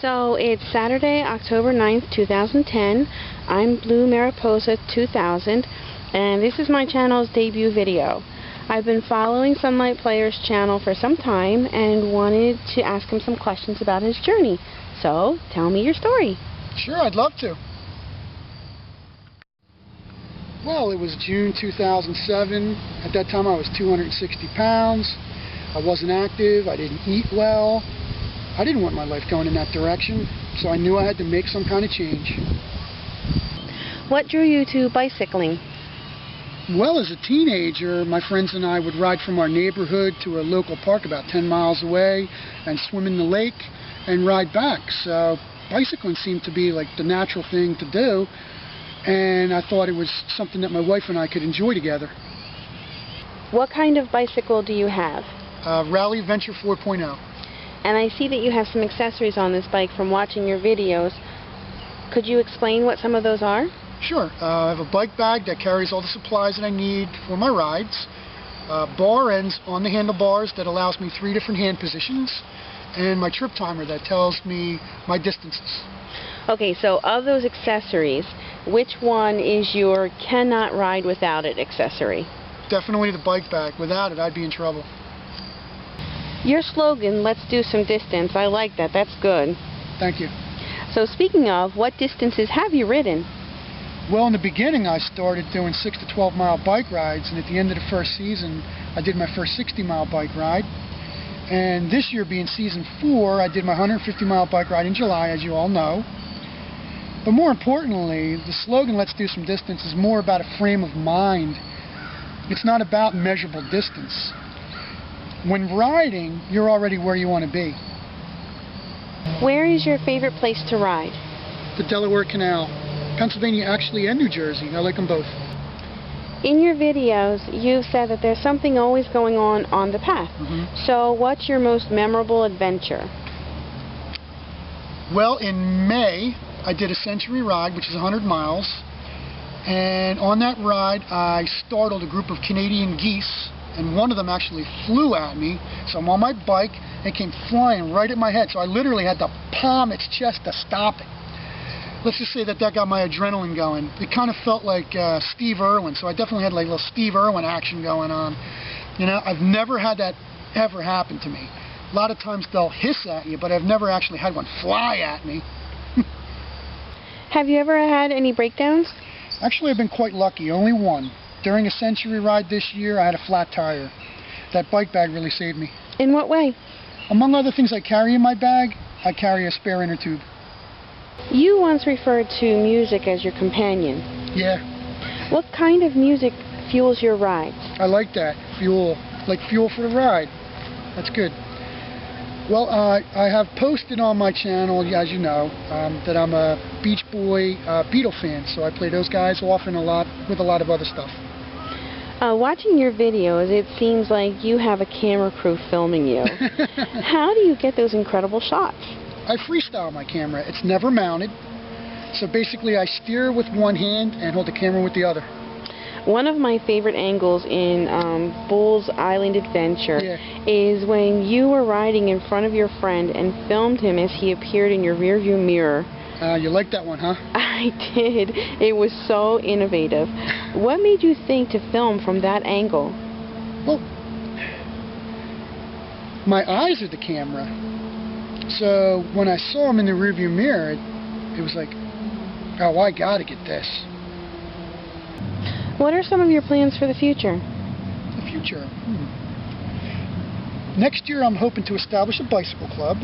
So it's Saturday, October 9th, 2010. I'm Blue Mariposa 2000, and this is my channel's debut video. I've been following Sunlight Player's channel for some time and wanted to ask him some questions about his journey. So, tell me your story. Sure, I'd love to. Well, it was June 2007. At that time I was 260 pounds. I wasn't active, I didn't eat well. I didn't want my life going in that direction, so I knew I had to make some kind of change. What drew you to bicycling? Well, as a teenager, my friends and I would ride from our neighborhood to a local park about 10 miles away and swim in the lake and ride back. So bicycling seemed to be like the natural thing to do, and I thought it was something that my wife and I could enjoy together. What kind of bicycle do you have? Rally Venture 4.0. And I see that you have some accessories on this bike from watching your videos. Could you explain what some of those are? Sure. I have a bike bag that carries all the supplies that I need for my rides, bar ends on the handlebars that allows me 3 different hand positions, and my trip timer that tells me my distances. Okay, so of those accessories, which one is your cannot ride without it accessory? Definitely the bike bag. Without it, I'd be in trouble. Your slogan, "Let's do some distance," I like that. That's good. Thank you. So speaking of, what distances have you ridden? Well, in the beginning I started doing 6 to 12 mile bike rides, and at the end of the first season I did my first 60-mile bike ride. And this year, being season 4, I did my 150-mile bike ride in July, as you all know. But more importantly, the slogan, "Let's do some distance," is more about a frame of mind. It's not about measurable distance. When riding, you're already where you want to be. Where is your favorite place to ride? The Delaware Canal. Pennsylvania, actually, and New Jersey. I like them both. In your videos, you've said that there's something always going on the path. So what's your most memorable adventure? Well, in May, I did a century ride, which is 100 miles. And on that ride, I startled a group of Canadian geese, and one of them actually flew at me. So I'm on my bike, and it came flying right at my head. So I literally had to palm its chest to stop it. Let's just say that got my adrenaline going. It kind of felt like Steve Irwin, so I definitely had like a little Steve Irwin action going on. You know, I've never had that ever happen to me. A lot of times they'll hiss at you, but I've never actually had one fly at me. Have you ever had any breakdowns? Actually, I've been quite lucky, only one. During a century ride this year, I had a flat tire. That bike bag really saved me. In what way? Among other things I carry in my bag, I carry a spare inner tube. You once referred to music as your companion. Yeah. What kind of music fuels your rides? I like that. Fuel. Like fuel for the ride. That's good. Well, I have posted on my channel, as you know, that I'm a Beach Boy Beatle fan, so I play those guys often a lot with a lot of other stuff. Watching your videos, it seems like you have a camera crew filming you. How do you get those incredible shots? I freestyle my camera. It's never mounted. So basically I steer with one hand and hold the camera with the other. One of my favorite angles in Bull's Island Adventure is when you were riding in front of your friend and filmed him as he appeared in your rearview mirror. You like that one, huh? I did. It was so innovative. What made you think to film from that angle? Well, my eyes are the camera. So when I saw him in the rearview mirror, it was like, oh, I gotta get this. What are some of your plans for the future? The future? Next year I'm hoping to establish a bicycle club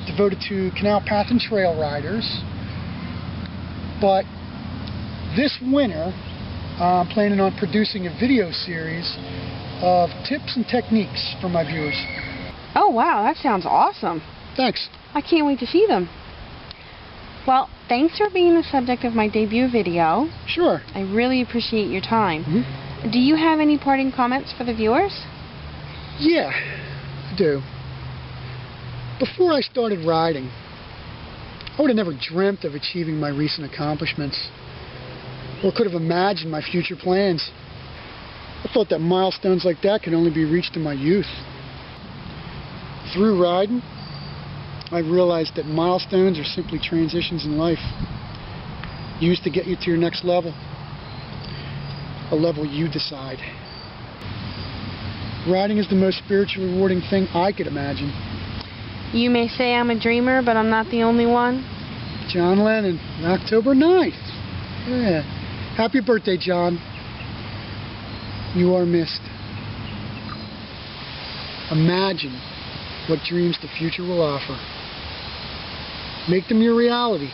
devoted to canal path and trail riders. But this winter I'm planning on producing a video series of tips and techniques for my viewers. Oh wow, that sounds awesome. Thanks. I can't wait to see them. Well, thanks for being the subject of my debut video. Sure. I really appreciate your time. Do you have any parting comments for the viewers? Yeah, I do. Before I started riding, I would have never dreamt of achieving my recent accomplishments, or could have imagined my future plans. I thought that milestones like that could only be reached in my youth. Through riding, I realized that milestones are simply transitions in life, used to get you to your next level, a level you decide. Riding is the most spiritually rewarding thing I could imagine. You may say I'm a dreamer, but I'm not the only one. John Lennon, October 9th. Yeah. Happy birthday, John. You are missed. Imagine what dreams the future will offer. Make them your reality.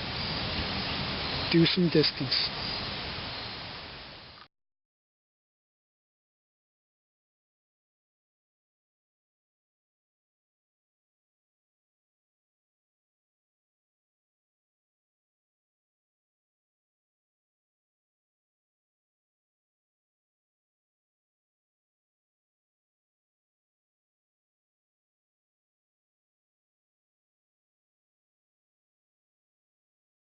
Do some distance.